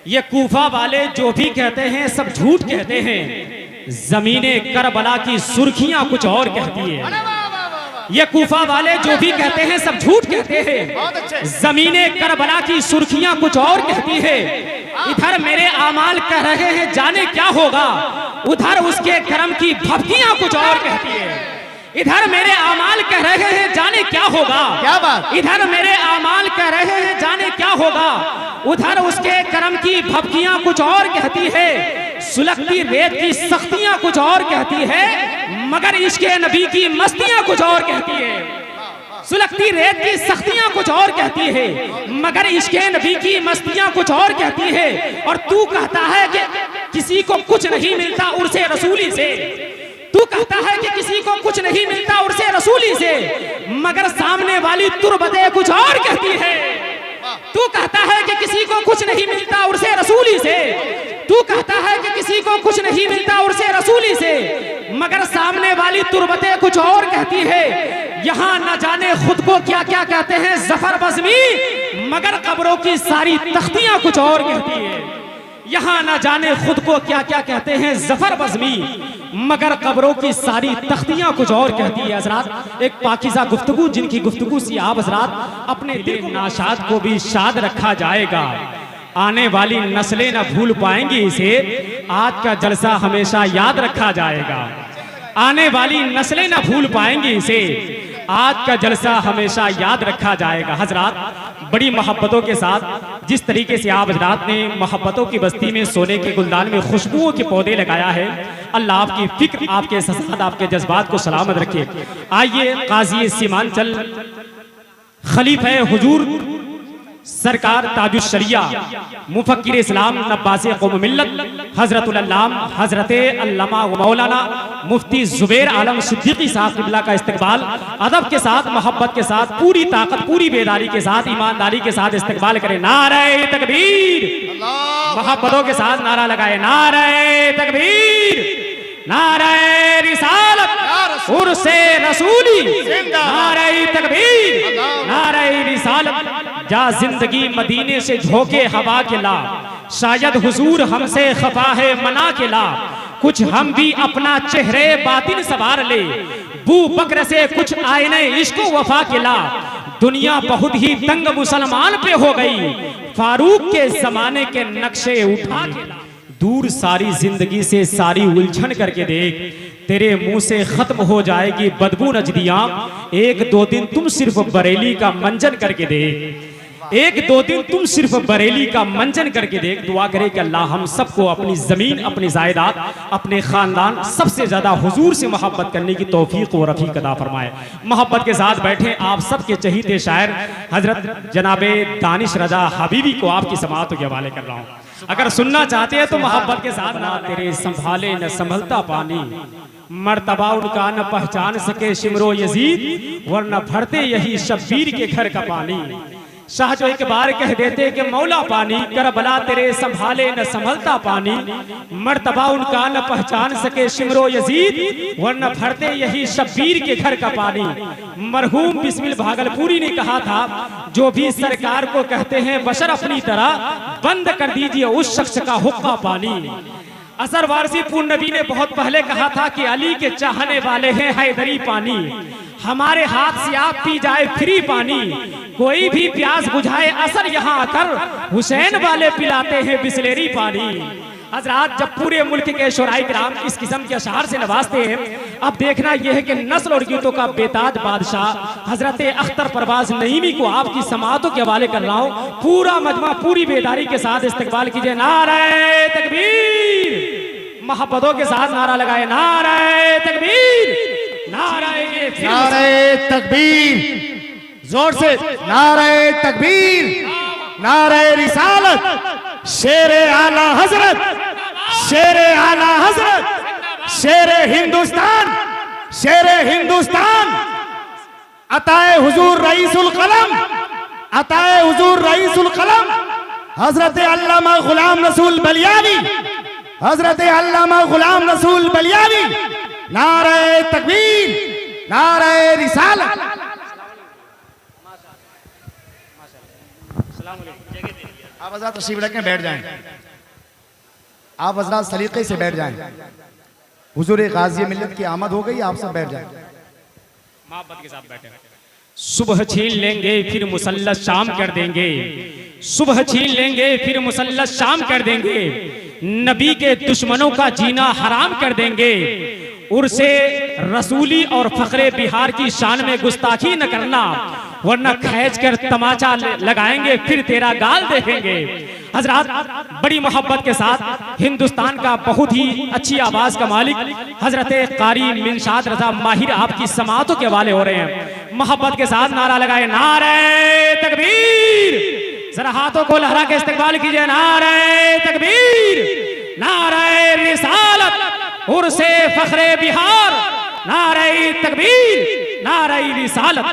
ये कूफा वाले जो भी कहते हैं सब झूठ कहते हैं। ज़मीने करबला की सुर्खियां कुछ और कहती है। ये कूफा वाले जो भी कहते हैं सब झूठ कहते हैं। ज़मीने करबला की सुर्खियां कुछ और कहती है। इधर मेरे आमाल कह रहे हैं जाने क्या होगा, उधर उसके करम की भभकियां कुछ और कहती है। इधर मेरे आमाल कह रहे हैं जाने क्या होगा, क्या बात। इधर मेरे आमाल कह रहे हैं जाने क्या होगा, उधर उसके करम की भभकियां कुछ और कहती है। सुलगती रेत की सख्तियां कुछ और कहती है, मगर इश्क़े नबी की मस्तियां कुछ और कहती है। सुलगती रेत की सख्तियां कुछ और कहती है, मगर इश्क़े नबी की मस्तियां कुछ और कहती है। और तू कहता है कि किसी को कुछ नहीं मिलता उर्से रसूली से, तू कहता है कि किसी को कुछ नहीं मिलता उर्से रसूली से, मगर सामने वाली तुरबतें कुछ और कहती है। तू कहता है कि किसी को कुछ नहीं मिलता उर्से रसूली से, तू कहता है कि किसी को कुछ नहीं मिलता उर्से रसूली से, मगर सामने वाली तुरबतें कुछ और कहती है। यहाँ न जाने खुद को क्या क्या कहते हैं जफर बज़मी, मगर कब्रों की सारी तख्तियां कुछ और कहती है। यहाँ न जाने खुद को क्या क्या कहते हैं जफर बज़मी, मगर कब्रों की सारी तख्तियां कुछ और कहती है। हज़रात एक पाकीज़ा गुफ्तगू, जिनकी गुफ्तगू से आप हज़रात अपने दिल नाशाद को भी शाद रखा जाएगा। आने वाली नस्लें न भूल पाएंगी इसे, आज का जलसा हमेशा याद रखा जाएगा। आने वाली नस्लें न भूल पाएंगी इसे, आज का जलसा हमेशा याद रखा जाएगा। हजरात बड़ी मोहब्बतों के साथ जिस तरीके से आप हजरात ने मोहब्बतों की बस्ती में सोने के गुलदान में खुशबुओं के पौधे लगाया है, अल्लाह आपकी फिक्र, आपके साथ आपके जज्बात को सलामत रखे। आइए काजी सीमांचल खलीफा हुजूर सरकार ताजुश शरिया मुफक्किर इस्लाम नब्बासे कौम मिल्लत हजरतुल अल्लाम हजरत अल्लामा मौलाना मुफ्ती जुबैर आलम सिद्दीकी साहब क़िबला का इस्तकबाल अदब के साथ, मोहब्बत के साथ, पूरी ताकत, पूरी बेदारी के साथ, ईमानदारी के साथ इस्तकबाल करें। नारे तकबीर, मोहब्बतों के साथ नारा लगाए, नारे तकबीर, नारे रिसालत, उर्से रसूली, नारे तकबीर, नारे रिसालत। जा जिंदगी मदीने से झोंके हवा के ला, शायद हुजूर हमसे खफा है मना के ला, कुछ हम भी अपना चेहरे बातिन सवार ले, बू बकर से कुछ आईने इश्क वफा के ला। दुनिया बहुत ही तंग मुसलमान पे हो गई, फारूक के जमाने के नक्शे उठा के ला। दूर सारी जिंदगी से सारी उलझन करके देख, तेरे मुंह से खत्म हो जाएगी बदबू नजदियां। एक दो दिन तुम सिर्फ बरेली का मंजन करके देख, एक दो दिन तुम सिर्फ बरेली का मंजन करके देख। दुआ करे कि अल्लाह हम सबको अपनी ज़मीन, अपनी जायदाद, अपने ख़ानदान, सबसे ज़्यादा हुजूर से मोहब्बत करने की तौफीक व रफ़ीक अता फरमाए। मोहब्बत के साथ बैठे आप सबके चहीते शायर हजरत जनाबे दानिश रजा हबीबी को आपकी समाअत के हवाले कर रहा हूँ। अगर सुनना चाहते हैं तो मोहब्बत के साथ। ना तेरे संभाले न संभलता पानी, मर्तबा उनका न पहचान सके शिमरो यजीद, वरना भरते यही शब्बीर के घर का पानी। शाह जो एक बार कह देते कि मौला पानी, करबला तेरे संभाले न संभलता पानी, मर्तबा उनका न पहचान सके शिमरो यजीद, वरना भरते यही शब्बीर के घर का पानी। मरहूम बिस्मिल भागलपुरी ने कहा था, जो भी सरकार को कहते हैं बशर अपनी तरह, बंद कर दीजिए उस शख्स का हुक्का पानी। असर वारसी पूर्ण नबी ने बहुत पहले कहा था कि अली के चाहने वाले हैं हैदरी पानी, हमारे हाथ से आप पी जाए फ्री पानी, कोई भी प्यास बुझाए असर यहाँ आकर, हुसैन वाले पिलाते हैं बिस्लेरी पानी। हजरात जब पूरे मुल्क के शोराई किराम इस किस्म के अशआर से नवाजते हैं, अब देखना यह है कि नस्ल और गीतों का बेताज बादशाह हजरत अख्तर परवाज नईमी को आपकी समाअतों के हवाले कर रहा हूँ। पूरा मजमा पूरी बेदारी के साथ इस्तकबाल कीजिए। नारे तकबीर, मोहब्बतों के साथ नारा लगाए, नारे तकबीर, नारे तकबीर, जोर से नारे तकबीर, नारे रिसालत, शेरे आला हजरत, शेरे आला हजरत, शेरे हिंदुस्तान, शेरे हिंदुस्तान, अताए हुजूर रईसुल कलम, अताए हुजूर रईसुल कलम, हजरत अल्लामा गुलाम रसूल बलियावी, हजरत अल्लामा गुलाम रसूल बलियावी। नारे तकबीर, नारे रिसालत। आप हजरात तशरीफ रखें, बैठ जाएं। आप हजरात सलीके से बैठ जाएं। हुजूर गाजी मिल्लत की आमद हो गई, आप सब बैठ जाएं। मोहब्बत के साथ बैठे। सुबह छीन लेंगे फिर मुसल्लत शाम कर देंगे, सुबह छीन लेंगे फिर मुसल्लत शाम कर देंगे, नबी के दुश्मनों का जीना हराम कर देंगे। उर्से रसूली और फखरे बिहार की शान में गुस्ताखी न करना, वरना खींच कर तमाचा लगाएंगे फिर तेरा गाल देखेंगे। हजरात, बड़ी मोहब्बत के साथ हिंदुस्तान का बहुत ही अच्छी आवाज का मालिक हजरत कारी मिनशाद रजा माहिर आपकी समातों के हवाले हो रहे हैं। मोहब्बत के साथ नारा लगाए, नारे तकबीर। जरा हाथों को लहरा के इस्तकबाल कीजिए, नारे तकबीर, नारे रिसालत, उर्से फखरे बिहार, नारे तकबीर, नारे रिसालत।